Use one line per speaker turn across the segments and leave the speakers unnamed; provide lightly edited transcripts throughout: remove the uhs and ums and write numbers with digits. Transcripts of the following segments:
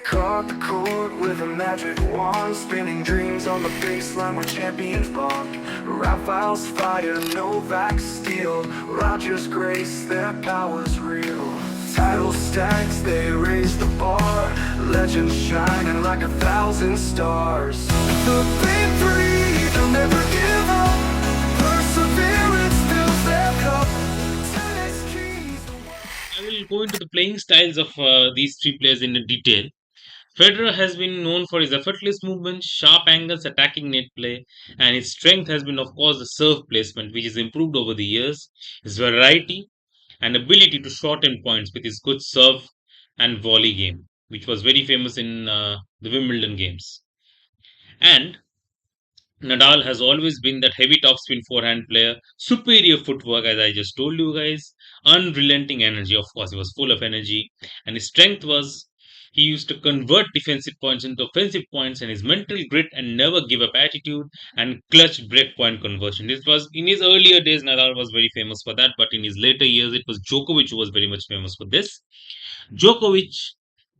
caught the court with a magic wand, spinning dreams on the baseline where champions bond. Rafael's fire, Novak's steel, Rogers' grace, their power's real. Title stacks, they raise the bar, legends shining like 1,000 stars. The victory, they'll never give up, perseverance fills their cup. Tennis keys.
I will go into the playing styles of these three players in detail. Federer has been known for his effortless movement, sharp angles, attacking net play, and his strength has been, of course, the serve placement, which has improved over the years. His variety and ability to shorten points with his good serve and volley game, which was very famous in the Wimbledon games. And Nadal has always been that heavy topspin forehand player, superior footwork, as I just told you guys, unrelenting energy. Of course, he was full of energy, and his strength was he used to convert defensive points into offensive points, and his mental grit and never give up attitude and clutch break point conversion. This was in his earlier days, Nadal was very famous for that, but in his later years, it was Djokovic who was very much famous for this. Djokovic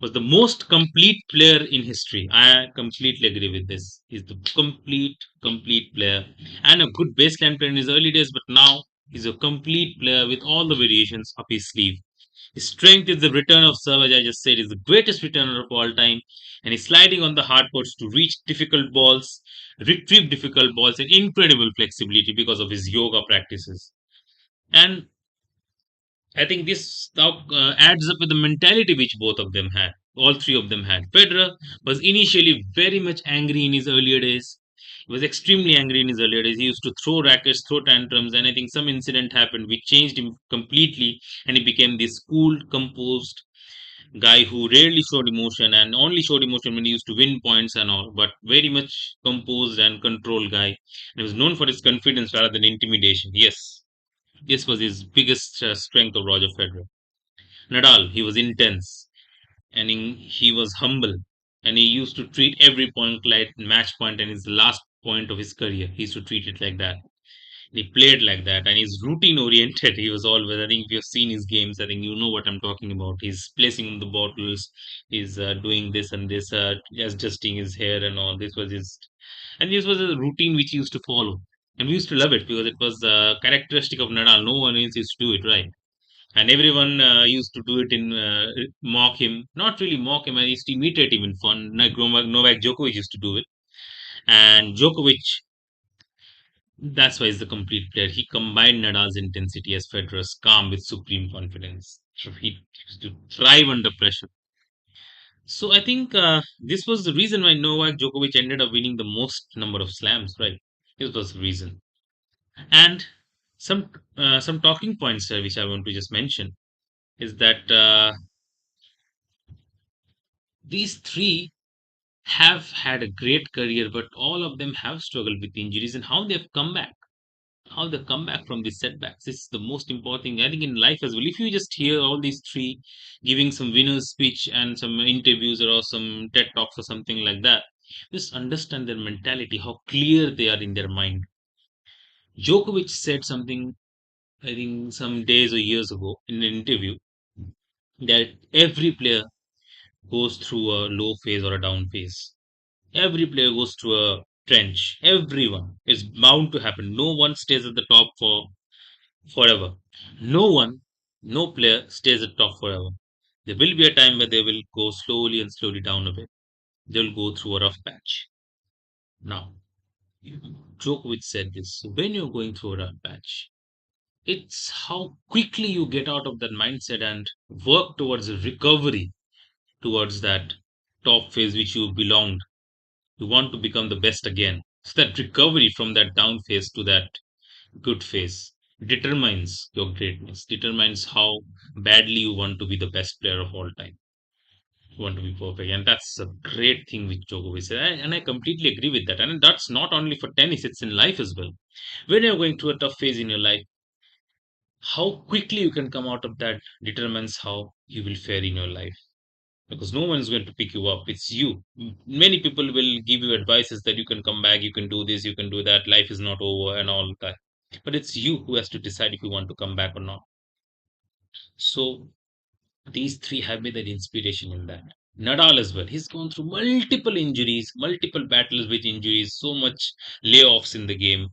was the most complete player in history. I completely agree with this. He's the complete player and a good baseline player in his early days, but now he's a complete player with all the variations up his sleeve. His strength is the return of serve, as I just said, is the greatest returner of all time, and he's sliding on the hard courts to reach difficult balls, retrieve difficult balls, and incredible flexibility because of his yoga practices. And I think this now adds up with the mentality which both of them had, all three of them had. Federer was initially very much angry in his earlier days. He was extremely angry in his earlier days. He used to throw rackets, throw tantrums, and I think some incident happened which changed him completely, and he became this cool, composed guy who rarely showed emotion and only showed emotion when he used to win points and all, but very much composed and controlled guy. And he was known for his confidence rather than intimidation. Yes, this was his biggest strength of Roger Federer. Nadal, he was intense and he was humble and he used to treat every point like match point and his last point of his career. He used to treat it like that. He played like that and he's routine oriented. He was always, I think, if you've seen his games, I think you know what I'm talking about. He's placing the bottles, he's doing this and this, adjusting his hair and all. And this was a routine which he used to follow. And we used to love it because it was characteristic of Nadal. No one else used to do it, right? And everyone used to do it in mock him, not really mock him. I used to imitate him in fun. Like Novak Djokovic used to do it, and Djokovic. That's why he's the complete player. He combined Nadal's intensity as Federer's calm with supreme confidence. So he used to thrive under pressure. So I think this was the reason why Novak Djokovic ended up winning the most number of slams. Right, this was the reason. And some talking points which I want to just mention is that these three have had a great career, but all of them have struggled with injuries and how they've come back. How they come back from these setbacks. This is the most important thing, I think, in life as well. If you just hear all these three giving some winner's speech and some interviews or some TED talks or something like that, just understand their mentality, how clear they are in their mind. Djokovic said something, I think, some days or years ago in an interview that every player goes through a low phase or a down phase. Every player goes through a trench. Everyone. It's bound to happen. No one stays at the top for forever. No one, no player stays at top forever. There will be a time where they will go slowly and slowly down a bit. They'll go through a rough patch. Now, Djokovic said this. So when you're going through a rough patch, it's how quickly you get out of that mindset and work towards a recovery towards that top phase which you belonged. You want to become the best again. So that recovery from that down phase to that good phase determines your greatness, determines how badly you want to be the best player of all time. You want to be perfect. And that's a great thing which Djokovic said. And I completely agree with that. And that's not only for tennis, it's in life as well. When you're going through a tough phase in your life, how quickly you can come out of that determines how you will fare in your life. Because no one is going to pick you up. It's you. Many people will give you advices that you can come back, you can do this, you can do that, life is not over, and all that. But it's you who has to decide if you want to come back or not. So these three have been the inspiration in that. Nadal as well. He's gone through multiple injuries, multiple battles with injuries, so much layoffs in the game.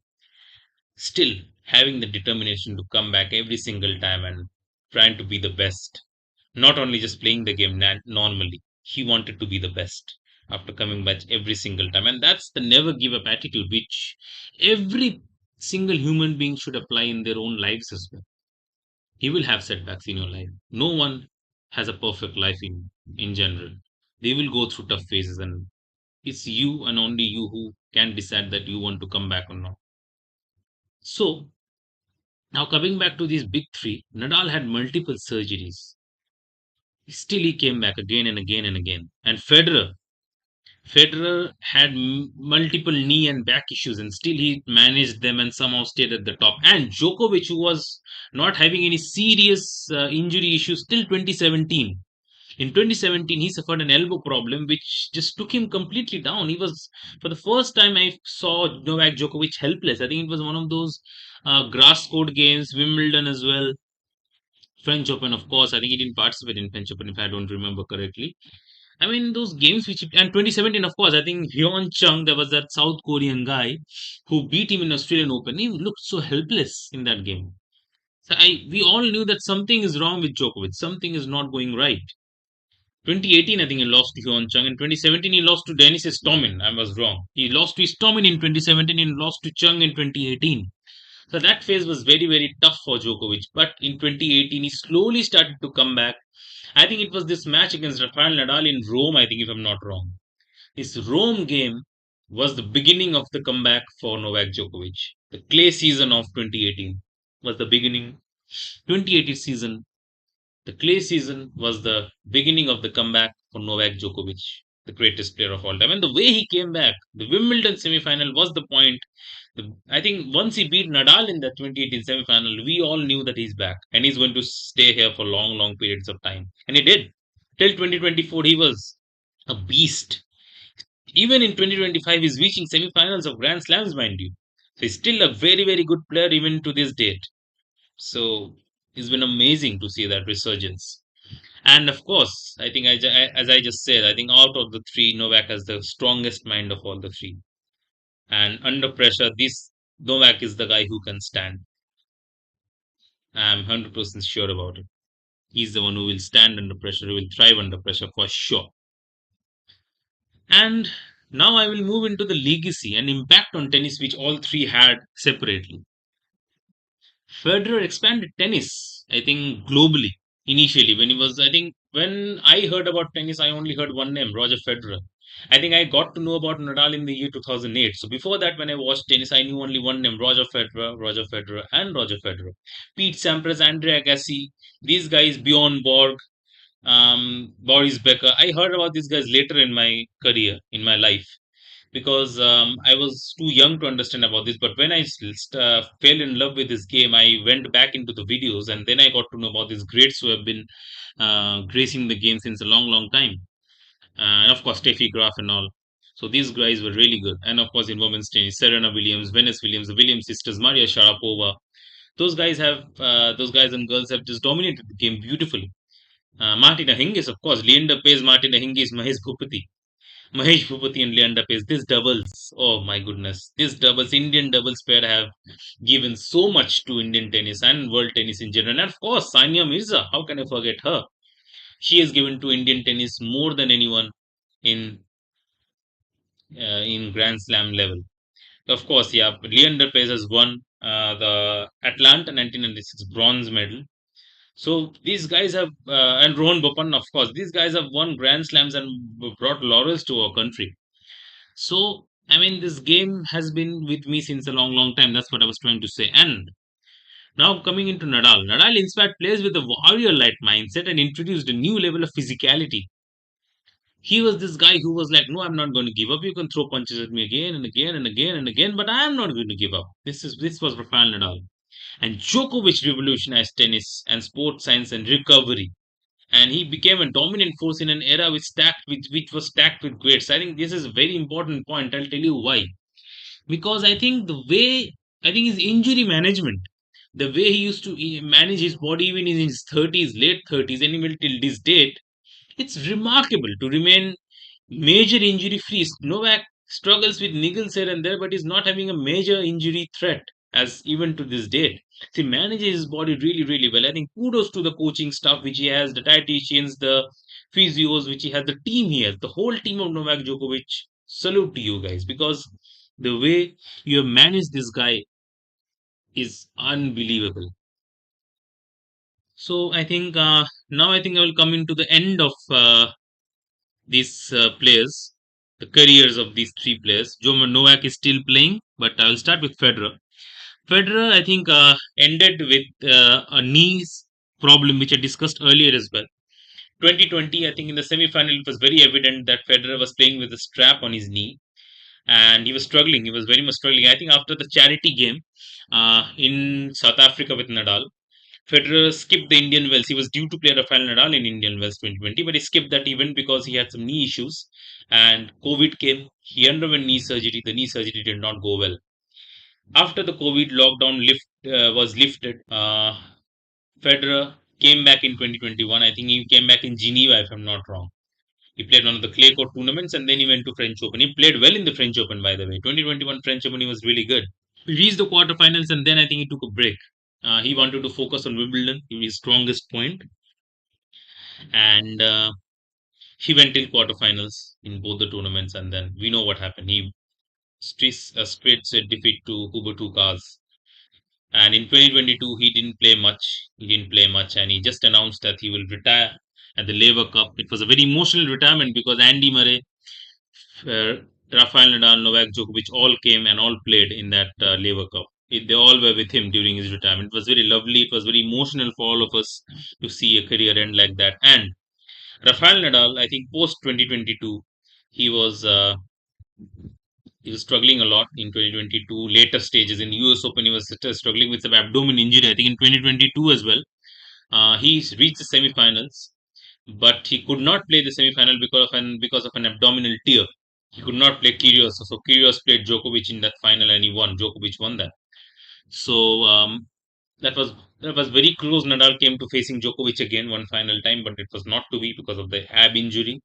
Still having the determination to come back every single time and trying to be the best. Not only just playing the game normally, he wanted to be the best after coming back every single time. And that's the never give up attitude, which every single human being should apply in their own lives as well. You will have setbacks in your life. No one has a perfect life in general. They will go through tough phases, and it's you and only you who can decide that you want to come back or not. So now coming back to these big three, Nadal had multiple surgeries. Still, he came back again and again and again. And Federer had multiple knee and back issues, and still he managed them and somehow stayed at the top. And Djokovic, who was not having any serious injury issues till 2017. In 2017, he suffered an elbow problem, which just took him completely down. He was, for the first time, I saw Novak Djokovic helpless. I think it was one of those grass court games, Wimbledon as well, French Open, of course. I think he didn't participate in French Open, if I don't remember correctly. I mean, those games which, and 2017, of course, I think Hyun Chung, there was that South Korean guy who beat him in Australian Open. He looked so helpless in that game. So we all knew that something is wrong with Djokovic. Something is not going right. 2018, I think he lost to Hyun Chung. In 2017, he lost to Denis Istomin. I was wrong. He lost to Istomin in 2017 and lost to Chung in 2018. So that phase was very, very tough for Djokovic. But in 2018, he slowly started to come back. I think it was this match against Rafael Nadal in Rome, I think, if I'm not wrong. This Rome game was the beginning of the comeback for Novak Djokovic. The clay season of 2018 was the beginning. 2018 season, the clay season was the beginning of the comeback for Novak Djokovic, the greatest player of all time. And the way he came back, the Wimbledon semi-final was the point. I think once he beat Nadal in the 2018 semi-final, we all knew that he's back and he's going to stay here for long, long periods of time. And he did. Till 2024, he was a beast. Even in 2025, he's reaching semi-finals of Grand Slams, mind you. So he's still a very, very good player even to this date. So it's been amazing to see that resurgence. And of course, I think as I just said, I think out of the three, Novak has the strongest mind of all the three. And under pressure, this Novak is the guy who can stand. I'm 100% sure about it. He's the one who will stand under pressure, who will thrive under pressure for sure. And now I will move into the legacy and impact on tennis, which all three had separately. Federer expanded tennis, I think, globally initially. When he was, I think, when I heard about tennis, I only heard one name, Roger Federer. I think I got to know about Nadal in the year 2008. So before that, when I watched tennis, I knew only one name, Roger Federer, and Roger Federer. Pete Sampras, Andre Agassi, these guys, Bjorn Borg, Boris Becker. I heard about these guys later in my career, in my life, because I was too young to understand about this. But when I fell in love with this game, I went back into the videos and then I got to know about these greats who have been gracing the game since a long, long time. And of course, Steffi Graf and all. So these guys were really good. And of course, in women's tennis, Serena Williams, Venus Williams, the Williams sisters, Maria Sharapova. Those guys and girls have just dominated the game beautifully. Martina Hingis, of course, Leander Paes, Martina Hingis, Mahesh Bhupathi and Leander Paes. This doubles, oh my goodness, this doubles, Indian doubles pair have given so much to Indian tennis and world tennis in general. And of course, Sania Mirza, how can I forget her? She has given to Indian tennis more than anyone in in Grand Slam level. Of course, yeah, Leander Paes has won the Atlanta 1996 bronze medal. So these guys have, and Rohan Bopanna, of course, these guys have won Grand Slams and brought laurels to our country. So, I mean, this game has been with me since a long, long time. That's what I was trying to say. And now coming into Nadal. Nadal inspired players with a warrior-like mindset and introduced a new level of physicality. He was this guy who was like, no, I'm not going to give up. You can throw punches at me again and again and again and again, but I'm not going to give up. This was Rafael Nadal. And Djokovic revolutionized tennis and sports science and recovery. And he became a dominant force in an era which was stacked with greats. I think this is a very important point. I'll tell you why. Because I think his injury management, the way he used to manage his body even in his 30s, late 30s, and even till this date, It's remarkable to remain major injury free. Novak struggles with niggles here and there, but is not having a major injury threat as even to this date. He manages his body really, really well. I think kudos to the coaching staff which he has, the dietitians, the physios which he has, the team he has, the whole team of Novak Djokovic. Salute to you guys because the way you have managed this guy is unbelievable. So I think now I think I will come into the end of these players, the careers of these three players. Joe Novak is still playing, but I will start with Federer. Federer, I think, ended with a knees problem, which I discussed earlier as well. 2020, I think in the semi-final, it was very evident that Federer was playing with a strap on his knee, and he was struggling. He was very much struggling. I think after the charity game in South Africa with Nadal, Federer skipped the Indian Wells. He was due to play Rafael Nadal in Indian Wells 2020, but he skipped that event because he had some knee issues and COVID came. He underwent knee surgery. The knee surgery did not go well. After the COVID lockdown was lifted, Federer came back in 2021. I think he came back in Geneva, if I'm not wrong. He played one of the clay court tournaments and then he went to French Open. He played well in the French Open, by the way. 2021 French Open, he was really good. He reached the quarterfinals and then I think he took a break. He wanted to focus on Wimbledon, his strongest point, and he went till quarterfinals in both the tournaments. And then we know what happened. He straight set defeat to Hubert Hurkacz. And in 2022, he didn't play much. He didn't play much, and he just announced that he will retire at the Laver Cup. It was a very emotional retirement because Andy Murray, uh, Rafael Nadal, Novak Djokovic all came and all played in that Laver Cup. They all were with him during his retirement. It was very lovely. It was very emotional for all of us to see a career end like that. And Rafael Nadal, I think post 2022, he was uh, he was struggling a lot in 2022 later stages in US Open. He was struggling with some abdomen injury. I think in 2022 as well. He reached the semi-finals, but he could not play the semi-final because of an abdominal tear. He could not play Kyrgios, so Kyrgios played Djokovic in that final, and he won. Djokovic won that. So that was that was very close. Nadal came to facing Djokovic again one final time, but it was not to be because of the ab injury.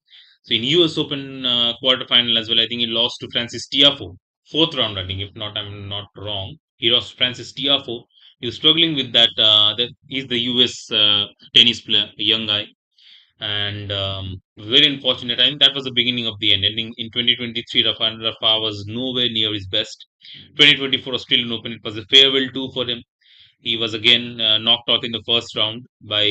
So in US Open quarterfinal as well, I think he lost to Francis Tiafoe, fourth round. I think, if not, I'm not wrong. He lost to Francis Tiafoe. He was struggling with that. That he's the US tennis player, a young guy, and very unfortunate. I think that was the beginning of the end. Ending in 2023, Rafa was nowhere near his best. 2024 Australian Open, it was a farewell tour for him. He was again knocked out in the first round by,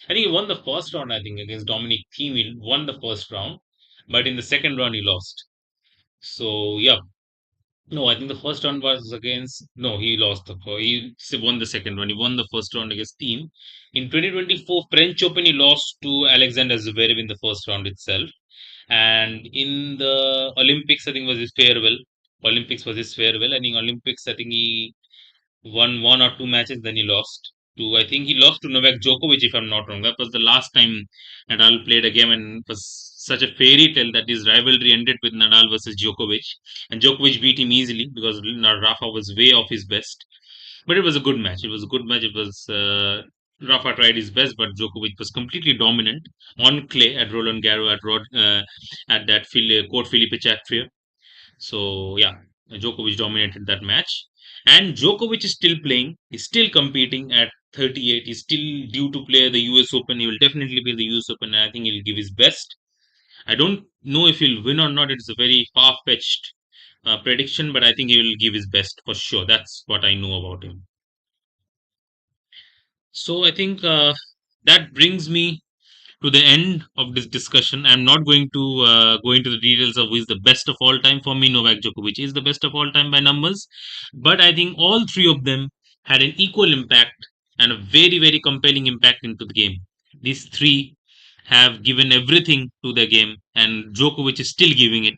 I think he won the first round, I think, against Dominic Thiem. He won the first round, but in the second round, he lost. So, yeah. No, I think the first round was against. No, he lost he won the second round. He won the first round against Team. In 2024 French Open, he lost to Alexander Zverev in the first round itself. And in the Olympics, I think was his farewell. Olympics was his farewell. And in Olympics, I think he won one or two matches, then he lost to, I think he lost to Novak Djokovic, if I'm not wrong. That was the last time Nadal played a game, and it was such a fairy tale that his rivalry ended with Nadal versus Djokovic. And Djokovic beat him easily because Rafa was way off his best. But it was a good match. It was a good match. It was Rafa tried his best, but Djokovic was completely dominant on clay at Roland Garros at that court Philippe Chatrier. So yeah, Djokovic dominated that match, and Djokovic is still playing. He's still competing at 38. He's still due to play the U.S. Open. He will definitely play the U.S. Open, and I think he'll give his best. I don't know if he'll win or not. It's a very far-fetched prediction, but I think he will give his best for sure. That's what I know about him. So I think that brings me to the end of this discussion. I'm not going to go into the details of who is the best of all time. For me, Novak Djokovic is the best of all time by numbers. But I think all three of them had an equal impact and a very, very compelling impact into the game. These three have given everything to the game, and Djokovic is still giving it.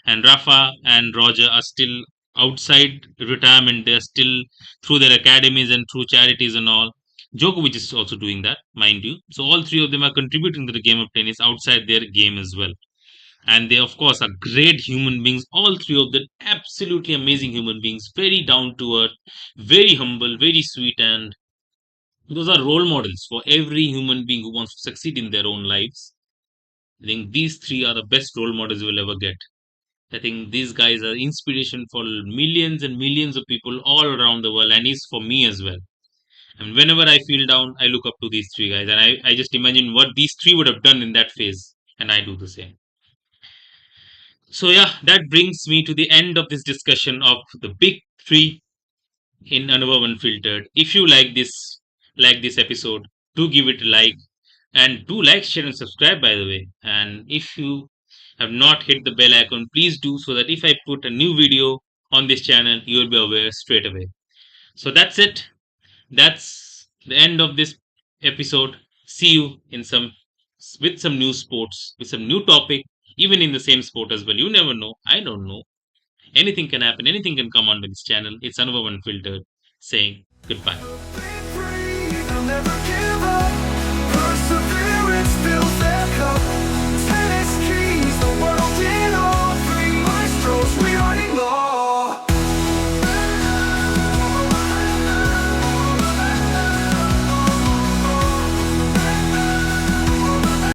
And Rafa and Roger are still outside retirement. They are still through their academies and through charities and all. Djokovic is also doing that, mind you. So all three of them are contributing to the game of tennis outside their game as well. And they, of course, are great human beings. All three of them, absolutely amazing human beings, very down to earth, very humble, very sweet, and those are role models for every human being who wants to succeed in their own lives. I think these three are the best role models you will ever get. I think these guys are inspiration for millions and millions of people all around the world, and is for me as well. And whenever I feel down, I look up to these three guys, and I just imagine what these three would have done in that phase, and I do the same. So yeah, that brings me to the end of this discussion of the big three in Anubhav Unfiltered. If you like this episode, do give it a like, and do like, share, and subscribe, by the way. And if you have not hit the bell icon, please do, so that if I put a new video on this channel, you will be aware straight away. So that's it. That's the end of this episode. See you in some with some new sports, with some new topic, even in the same sport as well. You never know. I don't know. Anything can happen. Anything can come onto this channel. It's Anubhav Unfiltered saying goodbye.